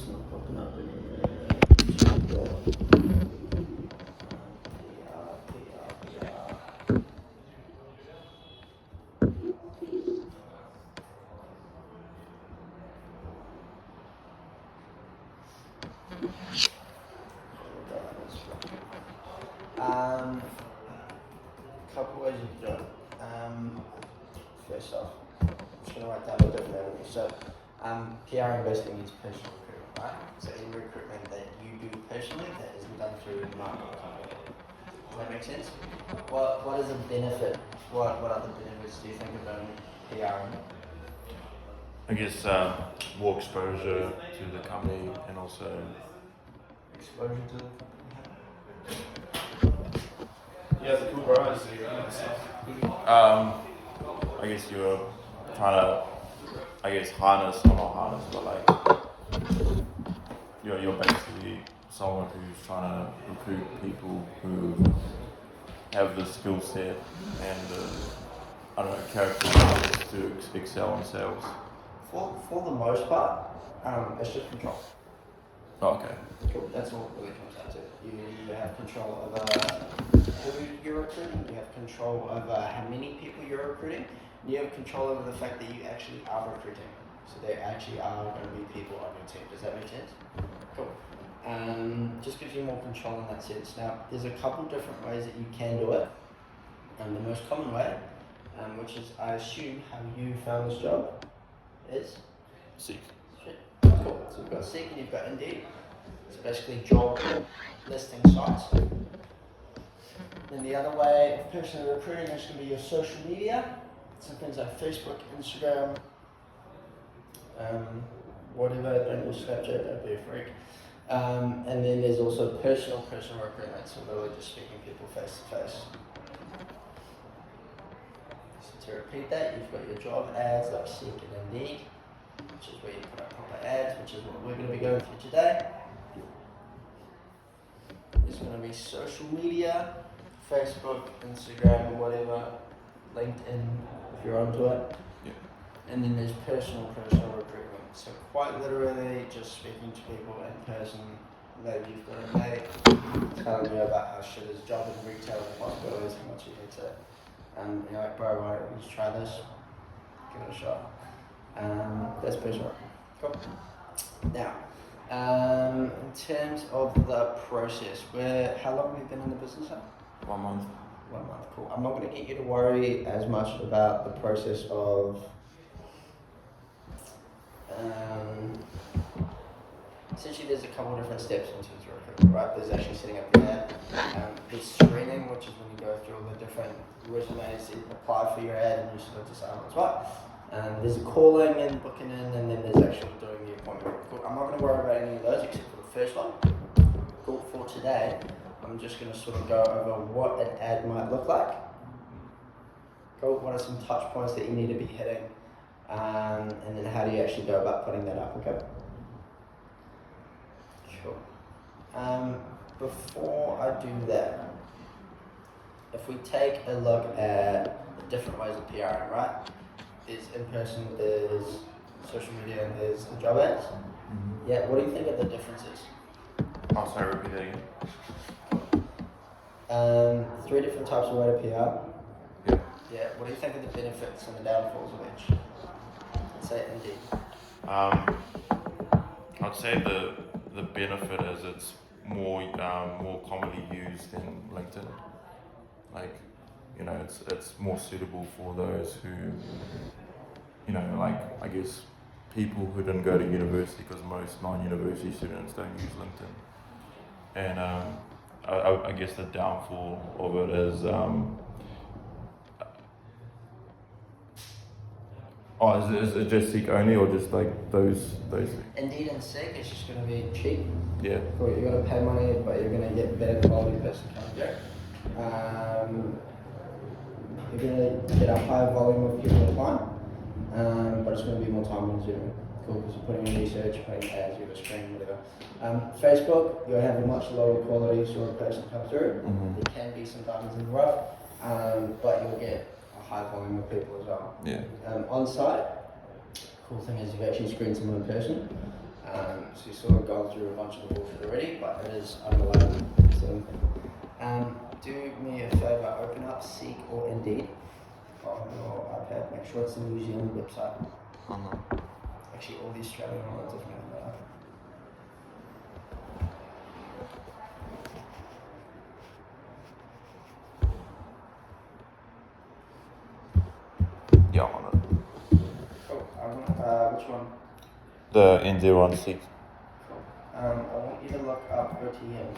It's not popping up anywhere. Couple ways you can do it. First off, I'm just going to write down the different avenues. So, PR basically means personal recruitment, right? So, any recruitment that you do personally that isn't done through a marketing company. Does that make sense? What is a benefit? What other benefits do you think of PR? I guess more exposure to the company and also Exposure to the company. Yeah, the cool bros, stuff. I guess you're trying to, harness, or not harness, but like, you're basically someone who's trying to recruit people who have the skill set and characteristics to excel in sales. For the most part, it's just control. Oh, okay. Cool. That's all it really comes down to. You have control over who you're recruiting, you have control over how many people you're recruiting, and you have control over the fact that you actually are recruiting. So there actually are going to be people on your team. Does that make sense? Cool. Just gives you more control in that sense. Now, there's a couple different ways that you can do it. And the most common way, which is, I assume, how you found this job, is? Seek. Cool. So you've got Seek and you've got Indeed. It's basically job listing sites. Then the other way of personal recruiting is going to be your social media. So things like Facebook, Instagram, whatever. Don't use Snapchat, don't be a freak. And then there's also personal recruitment. So literally just speaking people face to face. So to repeat that, you've got your job ads like Seek and Indeed, which is where you put up proper ads, which is what we're going to be going through today. There's going to be social media, Facebook, Instagram, whatever, LinkedIn, if you're onto it. Yeah. And then there's personal recruitment. So quite literally just speaking to people in person. Maybe you've got a mate telling you about how shit his job in retail and possibilities, how much he hates it. And you're like, bro, why don't we just try this? Give it a shot. That's personal. Cool. Now, in terms of the process, how long have you been in the business now? 1 month. 1 month, cool. I'm not going to get you to worry as much about the process of essentially there's a couple of different steps into the recruitment, right? There's actually setting up your ad. There's screening, which is when you go through all the different resumes that apply for your ad and you sort of decide what's what. There's a calling and booking in, and then there's actually doing the appointment. Cool. I'm not going to worry about any of those except for the first one. Cool. For today, I'm just going to sort of go over what an ad might look like. Cool. What are some touch points that you need to be hitting, and then how do you actually go about putting that up? Okay. Cool. Before I do that, if we take a look at the different ways of PRing, right? There's in person, there's social media, and there's the job ads. Mm-hmm. Yeah, what do you think of the differences? Oh, sorry, repeat that again. 3 different types of way to PR. Yeah. Yeah, what do you think of the benefits and the downfalls of each? Let's say Indeed. I'd say the benefit is it's more commonly used in LinkedIn. Like, it's more suitable for those who, I guess people who didn't go to university, because most non-university students don't use LinkedIn. And I guess the downfall of it is, is it just Seek only, or just like those? Indeed and Seek, it's just going to be cheap. Yeah. Cool. You're going to pay money, but you're going to get better quality person coming through. You're going to get a higher volume of people applying, but it's going to be more time consuming. Cool, because you're putting in research, putting ads, you have a screen, whatever. Facebook, you'll have a much lower quality sort of person come through. Mm-hmm. There can be some diamonds in the rough, but you'll get a high volume of people as well. Yeah. On site, cool thing is you've actually screened someone in person. So you've sort of gone through a bunch of the bullshit already, but it is underlined. So, do me a favour, open up Seek or Indeed on your iPad. Make sure it's the New Zealand website. Actually, all the Australian ones doesn't really matter. Yeah, on it. Oh, which one? The N01 I want you to look up OTM.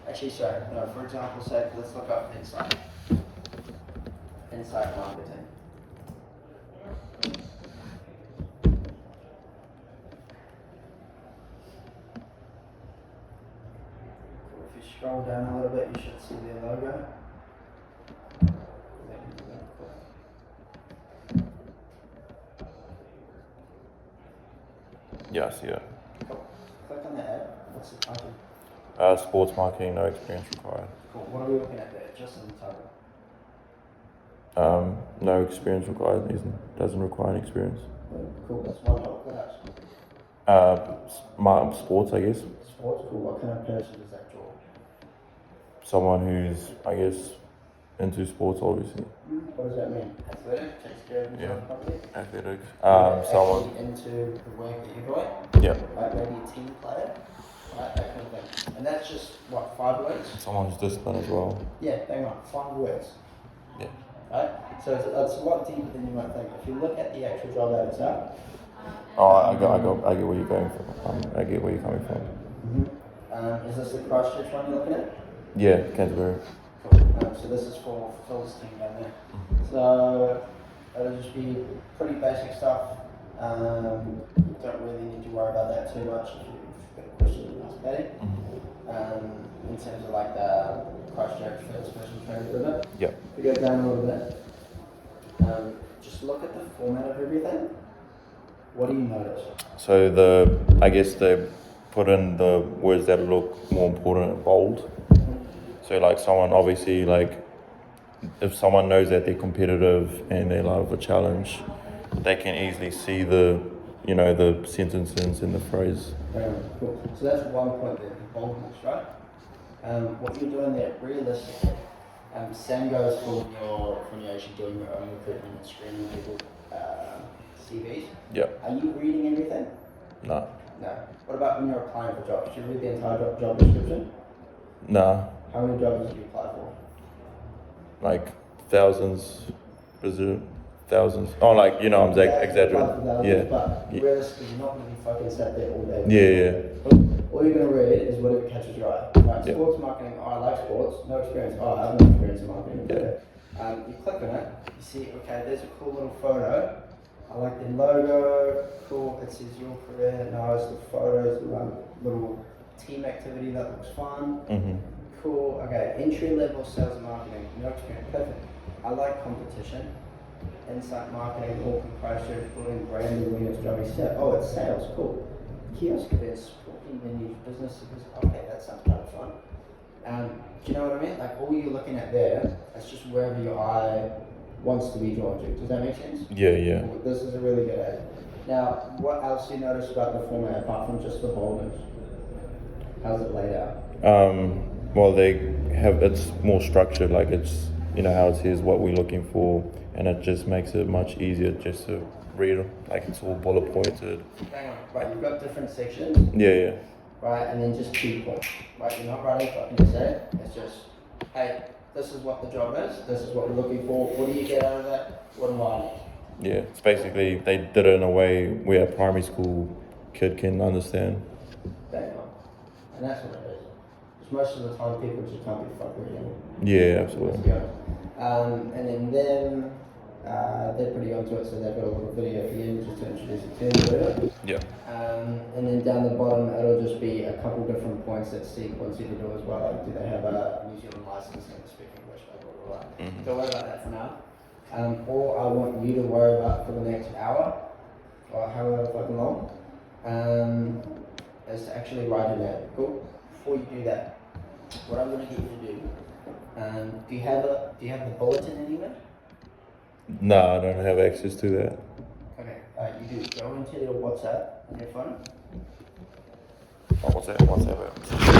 Actually, sorry. No, for example, say let's look up Insight. Insight marketing. If you scroll down a little bit, you should see their logo. Yeah, I see it. Cool. Click on the ad. What's the title? Sports marketing, no experience required. Cool. What are we looking at there? Just in the title. No experience required. Doesn't require an experience. Cool. That's one help. What else? Sports, I guess. Sports. Cool. What kind of person does that draw? Someone who's, I guess, into sports, obviously. What does that mean? Athletic, takes care of himself properly. Athletics. Someone Someone. into the work that you're doing. Yeah. Like maybe a team player. Right, that kind of thing. And that's just what, 5 words? Someone who's disciplined as well. Yeah, hang on, 5 words. Yeah. Right? So it's a lot deeper than you might think. If you look at the actual job ad itself. Oh, I get where you're going from. I get where you're coming from. Is this the Christchurch one you're looking at? Yeah, Canterbury. Cool. So this is for Phil's team down there. So it'll just be pretty basic stuff. Don't really need to worry about that too much. If you've got a question, you can ask Patty. In terms of like the Christchurch first person training equipment. Yeah. We go down a little bit. Just look at the format of everything. What do you notice? So I guess they put in the words that look more important and bold. So like someone obviously like, if someone knows that they're competitive and they love a challenge, they can easily see the sentences in the phrase. Cool. So that's one point there, the boldness, right? What you're doing there, realistically, same goes for when you're actually doing your own recruitment and screening people CVs. Yeah. Are you reading everything? No. No. What about when you're applying for jobs? Do you read the entire job description? No. How many jobs did you apply for? Like thousands. Oh, like, I'm exaggerating. Yeah. But realistically, you're not going to be fucking sat there all day. Yeah. All you're going to read is whatever catches your eye. Right, Yeah. sports marketing, oh, I like sports, no experience, oh, I have no experience in marketing. Yeah. You click on it, you see, okay, there's a cool little photo. I like the logo, cool, it says your career, no, it's the photos, the little team activity that looks fun. Cool, okay, entry level sales and marketing, no experience, perfect. I like competition. Insight marketing, Auckland, Christchurch, building brand awareness, jobbing set. Oh, it's sales, cool. Kiosk events, supporting venues, businesses. Okay, that sounds kind of fun. Do you know what I mean? Like all you're looking at there, it's just wherever your eye wants to be drawn to. Does that make sense? Yeah. Cool. This is a really good ad. Now, what else do you notice about the format apart from just the boldness? How's it laid out? Well, it's more structured, like it's, how it says what we're looking for, and it just makes it much easier just to read, like it's all bullet pointed. Hang on, right, you've got different sections, Yeah. right, and then just key points, right, you're not writing fucking essay, it's just, hey, this is what the job is, this is what we're looking for, what do you get out of that, what do I need? Yeah, it's basically, they did it in a way where a primary school kid can understand. Bang on. And that's what it is. Because most of the time people just can't be fucking reading. Yeah, Let's absolutely. be honest. And then they're pretty onto it, so they've got a little video at the end just to introduce the team, whatever. Yeah. And then down the bottom, it'll just be a couple different points that Steve wants you to do as well. Like, do they have a New Zealand license and speak English? Blah, blah, blah. Don't worry about that for now. All I want you to worry about for the next hour, or however fucking long, is to actually write it out. Cool? Before you do that, what I'm going to get you to do, do you have the bulletin anywhere? No, I don't have access to that. Okay. You do go into your WhatsApp on your phone. Oh, what's that? What's that?